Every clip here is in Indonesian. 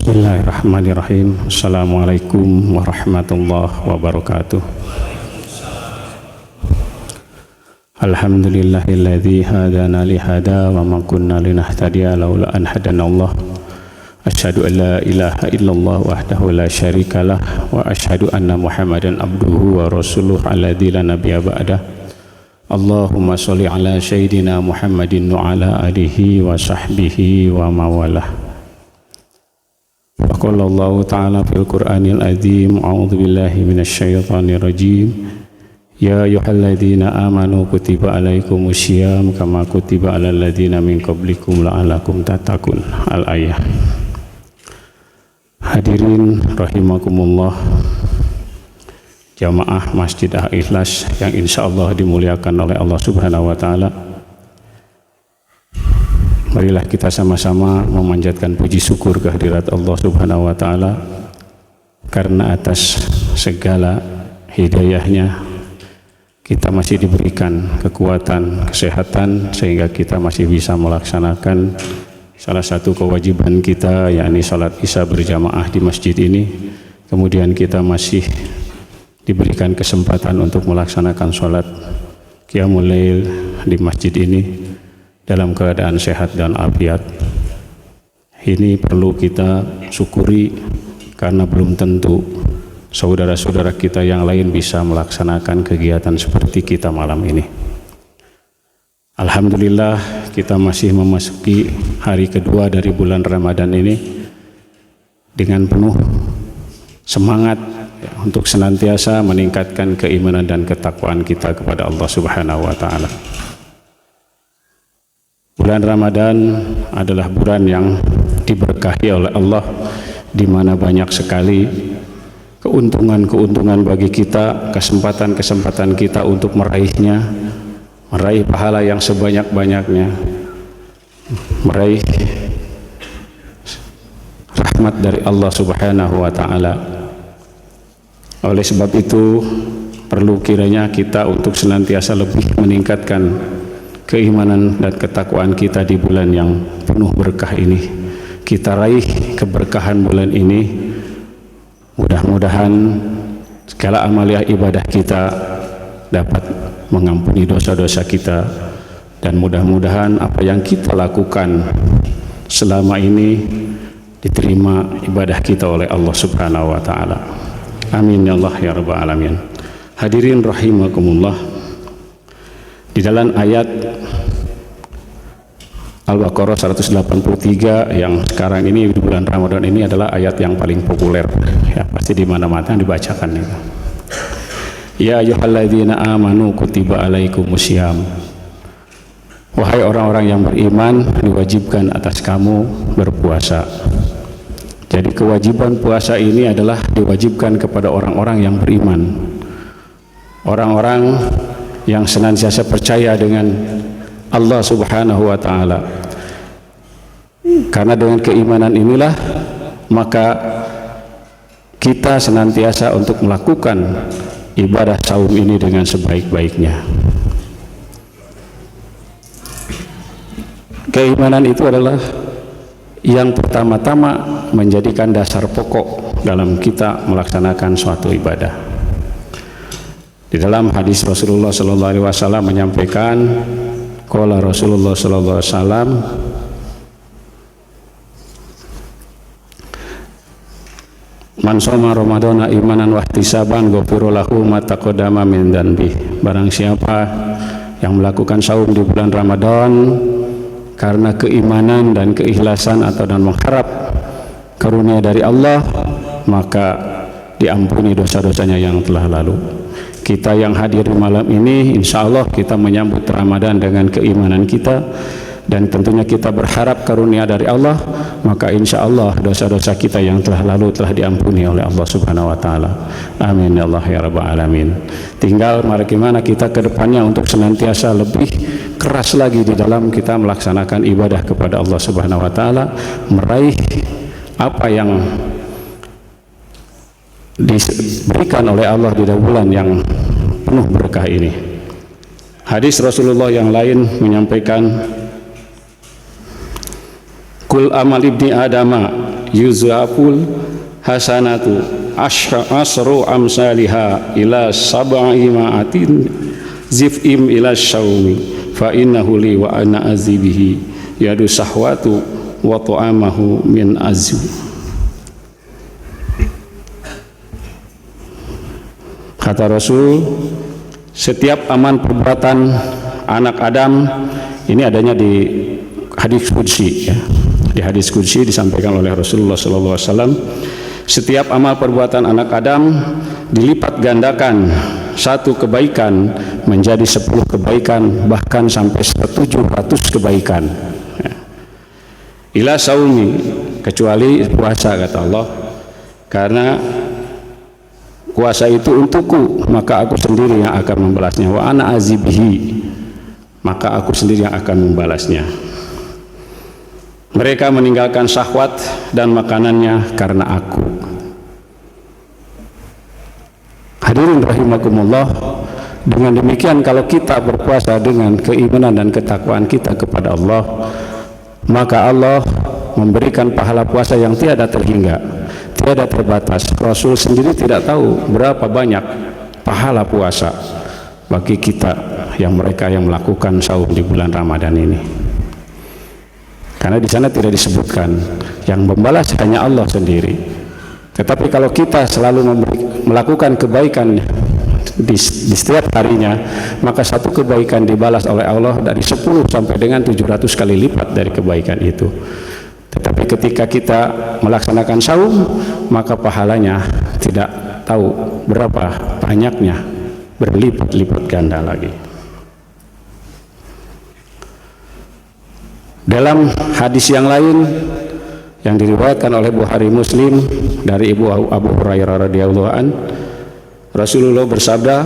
Bismillahirrahmanirrahim. Assalamualaikum warahmatullahi wabarakatuh. Alhamdulillahilladzi hadana lihada wa ma kunna linahtadiya laula an hadanallah. Asyhadu an la ilaha illallah wahdahu la syarikalah wa asyhadu anna Muhammadan abduhu wa rasuluh alladzi la nabiyya ba'dah. Allahumma sholli ala sayyidina Muhammadin wa ala alihi wa sahbihi wa mawalah. Qala Allah Ta'ala fil Qur'anil Azim, a'udzu billahi minasyaitonir rajim. Ya ayyuhalladzina amanu kutiba alaikumus syiyam kama kutiba alal ladzina min qablikum la'allakum tattaqun. Al-ayah. Hadirin rahimakumullah, jamaah Masjid Al-Ikhlas yang insyaallah dimuliakan oleh Allah Subhanahu wa taala. Marilah kita sama-sama memanjatkan puji syukur kehadirat Allah Subhanahu wa taala karena atas segala hidayahnya kita masih diberikan kekuatan, kesehatan sehingga kita masih bisa melaksanakan salah satu kewajiban kita, yakni salat Isya berjamaah di masjid ini. Kemudian kita masih diberikan kesempatan untuk melaksanakan salat Qiyamul Lail di masjid ini dalam keadaan sehat dan afiat. Ini perlu kita syukuri karena belum tentu saudara-saudara kita yang lain bisa melaksanakan kegiatan seperti kita malam ini. Alhamdulillah, kita masih memasuki hari kedua dari bulan Ramadan ini dengan penuh semangat untuk senantiasa meningkatkan keimanan dan ketakwaan kita kepada Allah Subhanahu wa taala. Bulan Ramadan adalah bulan yang diberkahi oleh Allah, di mana banyak sekali keuntungan-keuntungan bagi kita, kesempatan-kesempatan kita untuk meraihnya, meraih pahala yang sebanyak-banyaknya, meraih rahmat dari Allah Subhanahu wa taala. Oleh sebab itu, perlu kiranya kita untuk senantiasa lebih meningkatkan keimanan dan ketakwaan kita di bulan yang penuh berkah ini. Kita raih keberkahan bulan ini. Mudah-mudahan segala amaliyah ibadah kita dapat mengampuni dosa-dosa kita, dan mudah-mudahan apa yang kita lakukan selama ini diterima ibadah kita oleh Allah Subhanahu wa taala. Amin ya Allah ya rabbal alamin. Hadirin rahimakumullah, di dalam ayat Al-Baqarah 183 yang sekarang ini di bulan Ramadan ini adalah ayat yang paling populer, ya pasti di mana-mana dibacakan itu. Ya ayyuhalladzina amanu kutiba alaikumus syiyam. Wahai orang-orang yang beriman, diwajibkan atas kamu berpuasa. Jadi kewajiban puasa ini adalah diwajibkan kepada orang-orang yang beriman, orang-orang yang senantiasa percaya dengan Allah Subhanahu wa taala. Karena dengan keimanan inilah maka kita senantiasa untuk melakukan ibadah saum ini dengan sebaik-baiknya. Keimanan itu adalah yang pertama-tama menjadikan dasar pokok dalam kita melaksanakan suatu ibadah. Di dalam hadis Rasulullah sallallahu alaihi wasallam menyampaikan, qala Rasulullah sallallahu alaihi wasallam, man shoma ramadhana imanan wa ihtisaban ghufira lahu ma taqaddama min dzanbi. Barang siapa yang melakukan saum di bulan Ramadan karena keimanan dan keikhlasan atau dan mengharap karunia dari Allah, maka diampuni dosa-dosanya yang telah lalu. Kita yang hadir di malam ini, insya Allah kita menyambut Ramadan dengan keimanan kita, dan tentunya kita berharap karunia dari Allah, maka insya Allah dosa-dosa kita yang telah lalu telah diampuni oleh Allah Subhanahu wa taala. Amin ya Allah ya rabbal alamin. Tinggal bagaimana kita ke depannya untuk senantiasa lebih keras lagi di dalam kita melaksanakan ibadah kepada Allah Subhanahu wa taala, meraih apa yang diberikan oleh Allah di dalam bulan yang penuh berkah ini. Hadis Rasulullah yang lain menyampaikan, Kul amal ibni adama yuzaful hasanatu asru amsalha ila sab'i ma'atin zif'im ila syaumi fa innahu li wa ana azibihi yadu sahwatu wa ta'amahu min azw. Kata Rasul, setiap amal perbuatan anak Adam, ini adanya di hadis qudsi ya. Di hadis qudsi disampaikan oleh Rasulullah SAW, setiap amal perbuatan anak Adam dilipat gandakan satu kebaikan menjadi 10 kebaikan, bahkan sampai 700 kebaikan ya. Ila saumi, kecuali puasa, kata Allah, karena puasa itu untukku, maka aku sendiri yang akan membalasnya. Wa ana azibihi, maka aku sendiri yang akan membalasnya. Mereka meninggalkan syahwat dan makanannya karena aku. Hadirin rahimakumullah, dengan demikian kalau kita berpuasa dengan keimanan dan ketakwaan kita kepada Allah, maka Allah memberikan pahala puasa yang tiada terhingga, tiada terbatas. Rasul sendiri tidak tahu berapa banyak pahala puasa bagi kita mereka yang melakukan saum di bulan Ramadan ini. Karena di sana tidak disebutkan, yang membalas hanya Allah sendiri. Tetapi kalau kita selalu melakukan kebaikan di setiap harinya, maka satu kebaikan dibalas oleh Allah dari 10 sampai dengan 700 kali lipat dari kebaikan itu. Tetapi ketika kita melaksanakan saum, maka pahalanya tidak tahu berapa banyaknya, berlipat-lipat ganda lagi. Dalam hadis yang lain yang diriwayatkan oleh Bukhari Muslim dari Ibu Abu Hurairah radhiyallahu an, Rasulullah bersabda,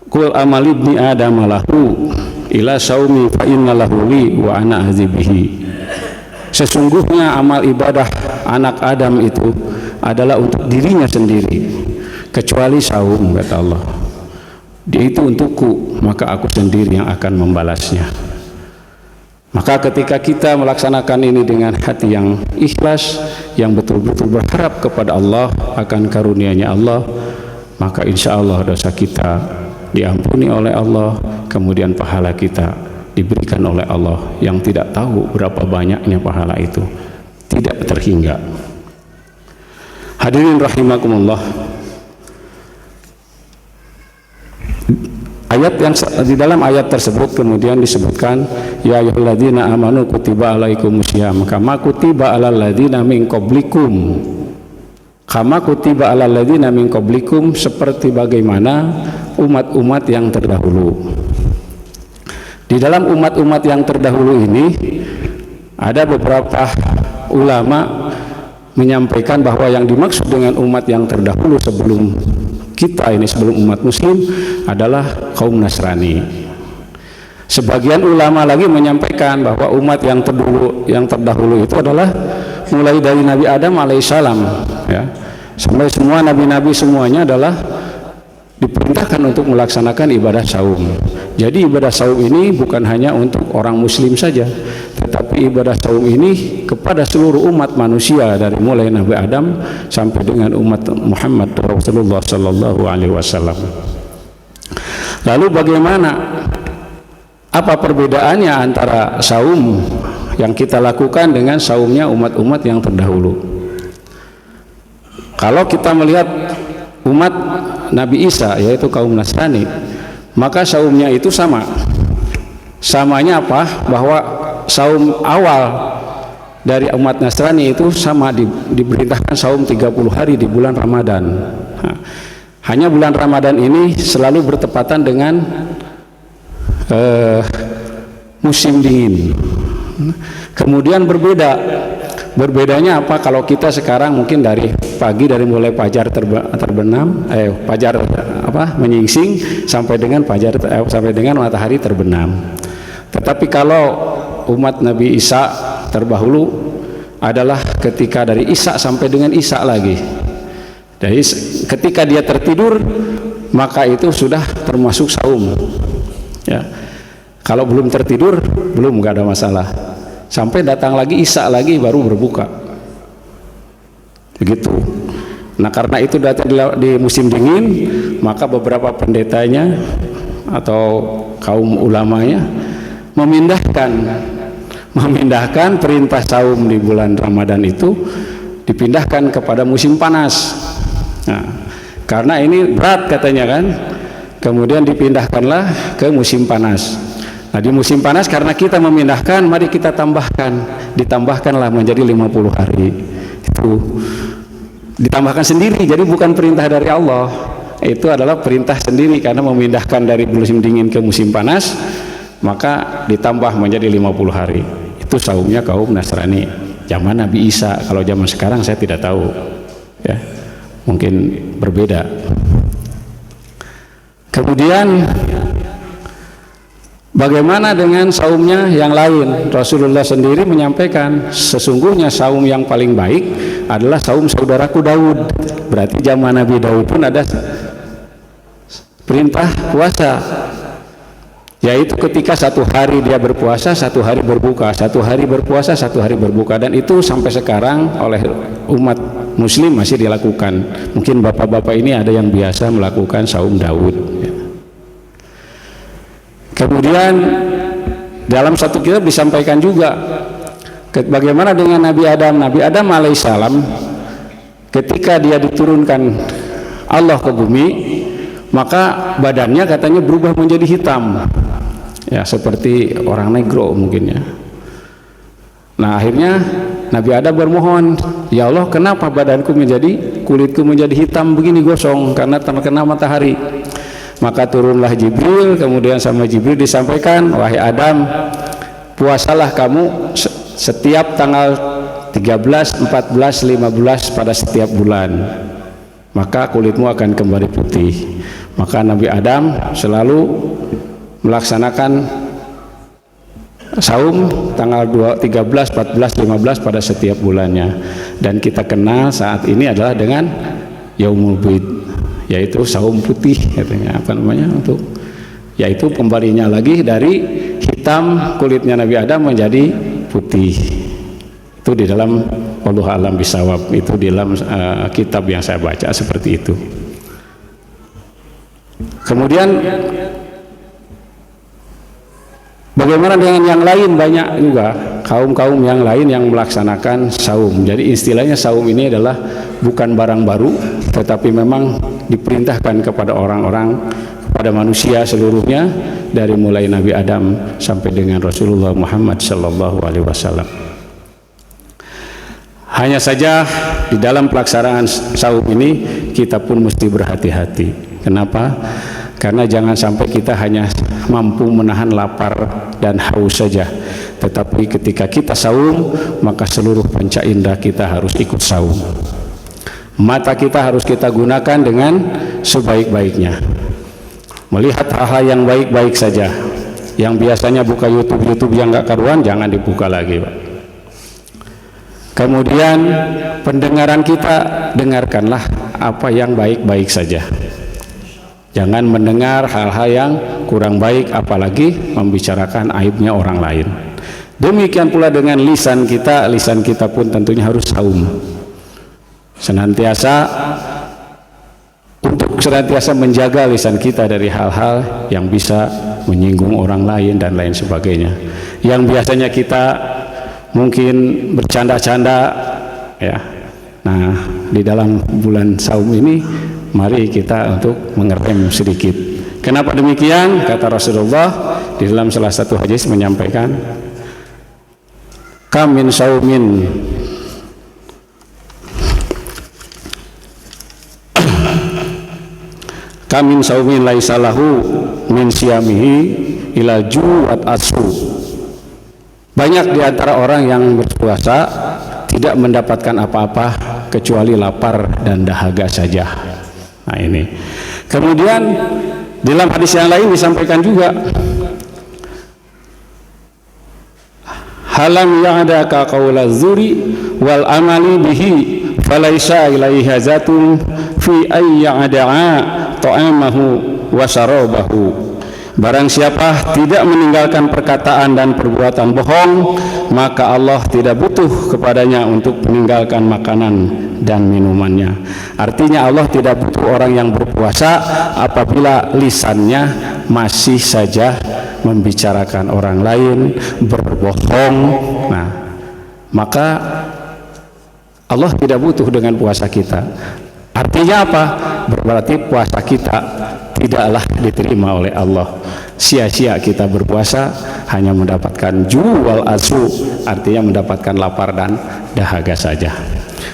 "Qul amal ibni Adam lahu ila saumi fa inna lahu li wa ana azibihi." Sesungguhnya amal ibadah anak Adam itu adalah untuk dirinya sendiri, kecuali saum, kata Allah. Dia itu untukku, maka aku sendiri yang akan membalasnya. Maka ketika kita melaksanakan ini dengan hati yang ikhlas, yang betul-betul berharap kepada Allah akan karunia-Nya Allah, maka insya Allah dosa kita diampuni oleh Allah, kemudian pahala kita diberikan oleh Allah yang tidak tahu berapa banyaknya pahala itu, tidak terhingga. Hadirin rahimakumullah, ayat yang di dalam ayat tersebut kemudian disebutkan, ya ayyuhalladzina amanu kutiba alaikumusiyam kama kutiba alal ladzina min qablikum, kama kutiba alal ladzina min qablikum, seperti bagaimana umat-umat yang terdahulu. Di dalam umat-umat yang terdahulu ini ada beberapa ulama menyampaikan bahwa yang dimaksud dengan umat yang terdahulu sebelum kita ini, sebelum umat muslim, adalah kaum Nasrani. Sebagian ulama lagi menyampaikan bahwa umat yang terdahulu itu adalah mulai dari Nabi Adam alaihissalam ya, sampai semua nabi-nabi semuanya adalah diperintahkan untuk melaksanakan ibadah saum. Jadi ibadah saum ini bukan hanya untuk orang muslim saja, tetapi ibadah saum ini kepada seluruh umat manusia, dari mulai Nabi Adam sampai dengan umat Muhammad Rasulullah sallallahu alaihi wasallam. Lalu bagaimana, apa perbedaannya antara saum yang kita lakukan dengan saumnya umat-umat yang terdahulu? Kalau kita melihat umat Nabi Isa, yaitu kaum Nasrani, maka saumnya itu sama. Samanya apa? Bahwa saum awal dari umat Nasrani itu sama, diberitakan saum 30 hari di bulan Ramadan. Hanya bulan Ramadan ini selalu bertepatan dengan musim dingin. Kemudian berbedanya apa? Kalau kita sekarang mungkin dari pagi, dari mulai fajar terbenam, fajar menyingsing sampai dengan sampai dengan matahari terbenam. Tetapi kalau umat Nabi Isa terdahulu adalah ketika dari Isya sampai dengan Isya lagi. Jadi ketika dia tertidur, maka itu sudah termasuk saum. Ya. Kalau belum tertidur, belum, nggak ada masalah. Sampai datang lagi Isya lagi baru berbuka. Begitu. Nah, karena itu datang di musim dingin, maka beberapa pendetanya atau kaum ulamanya memindahkan perintah saum di bulan Ramadan itu dipindahkan kepada musim panas. Nah, karena ini berat katanya kan, kemudian dipindahkanlah ke musim panas. Nah, di musim panas karena kita memindahkan, mari kita ditambahkanlah menjadi 50 hari. Itu ditambahkan sendiri, jadi bukan perintah dari Allah, itu adalah perintah sendiri karena memindahkan dari musim dingin ke musim panas, maka ditambah menjadi 50 hari. Itu saumnya kaum Nasrani zaman Nabi Isa. Kalau zaman sekarang saya tidak tahu ya, mungkin berbeda. Kemudian bagaimana dengan saumnya yang lain? Rasulullah sendiri menyampaikan sesungguhnya saum yang paling baik adalah saum saudaraku Daud. Berarti zaman Nabi Daud pun ada perintah puasa, yaitu ketika satu hari dia berpuasa, satu hari berbuka, satu hari berpuasa, satu hari berbuka, dan itu sampai sekarang oleh umat muslim masih dilakukan. Mungkin bapak-bapak ini ada yang biasa melakukan saum Daud. Kemudian dalam satu kitab disampaikan juga bagaimana dengan Nabi Adam. Nabi Adam alaihissalam ketika dia diturunkan Allah ke bumi, maka badannya katanya berubah menjadi hitam, ya seperti orang negro mungkin ya. Nah, akhirnya Nabi Adam bermohon, ya Allah, kenapa badanku kulitku menjadi hitam begini, gosong karena terkena matahari. Maka turunlah Jibril, kemudian sama Jibril disampaikan, wahai Adam, puasalah kamu setiap tanggal 13, 14, 15 pada setiap bulan, maka kulitmu akan kembali putih. Maka Nabi Adam selalu melaksanakan saum tanggal 13, 14, 15 pada setiap bulannya, dan kita kenal saat ini adalah dengan Yaumul Bid, yaitu saum putih katanya, untuk yaitu kembalinya lagi dari hitam kulitnya Nabi Adam menjadi putih. Itu di dalam Wallahu a'lam bishawab, itu di dalam kitab yang saya baca seperti itu. Kemudian bagaimana dengan yang lain? Banyak juga kaum-kaum yang lain yang melaksanakan saum. Jadi istilahnya saum ini adalah bukan barang baru, tetapi memang diperintahkan kepada orang-orang, kepada manusia seluruhnya, dari mulai Nabi Adam sampai dengan Rasulullah Muhammad sallallahu alaihi wasallam. Hanya saja di dalam pelaksanaan saum ini kita pun mesti berhati-hati. Kenapa? Karena jangan sampai kita hanya mampu menahan lapar dan haus saja, tetapi ketika kita saum, maka seluruh panca indera kita harus ikut saum. Mata kita harus kita gunakan dengan sebaik-baiknya, melihat hal-hal yang baik-baik saja. Yang biasanya buka YouTube yang gak karuan, jangan dibuka lagi, Pak. Kemudian pendengaran kita, dengarkanlah apa yang baik-baik saja. Jangan mendengar hal-hal yang kurang baik, apalagi membicarakan aibnya orang lain. Demikian pula dengan lisan kita pun tentunya harus saum. Untuk senantiasa menjaga lisan kita dari hal-hal yang bisa menyinggung orang lain dan lain sebagainya. Yang biasanya kita mungkin bercanda-canda ya. Nah, di dalam bulan saum ini mari kita untuk mengerem sedikit. Kenapa demikian? Kata Rasulullah di dalam salah satu hadis menyampaikan, kamin saumin kamin saumin laisa lahu min siyamihi ila ju'at asu. Banyak di antara orang yang berpuasa tidak mendapatkan apa-apa kecuali lapar dan dahaga saja. Nah, ini. Kemudian dalam hadis yang lain disampaikan juga, halam ya'daka qaula dzuri wal amali bihi falaisa ilaihi hazatun fi ay ya'da'a ta'amahu wa syarabahu Barang siapa tidak meninggalkan perkataan dan perbuatan bohong, maka Allah tidak butuh kepadanya untuk meninggalkan makanan dan minumannya. Artinya Allah tidak butuh orang yang berpuasa apabila lisannya masih saja membicarakan orang lain, berbohong. Nah, maka Allah tidak butuh dengan puasa kita. Artinya apa? Berarti puasa kita tidaklah diterima oleh Allah. Sia-sia kita berpuasa, hanya mendapatkan juwal asu, artinya mendapatkan lapar dan dahaga saja.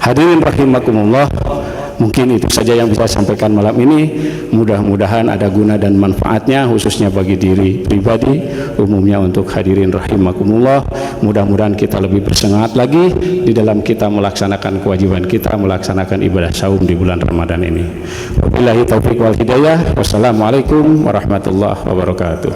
Hadirin rahimakumullah, mungkin itu saja yang bisa saya sampaikan malam ini. Mudah-mudahan ada guna dan manfaatnya, khususnya bagi diri pribadi, umumnya untuk hadirin rahimakumullah. Mudah-mudahan kita lebih bersemangat lagi di dalam kita melaksanakan kewajiban kita, melaksanakan ibadah saum di bulan Ramadan ini. Wabillahi taufiq wal hidayah. Wassalamualaikum warahmatullahi wabarakatuh.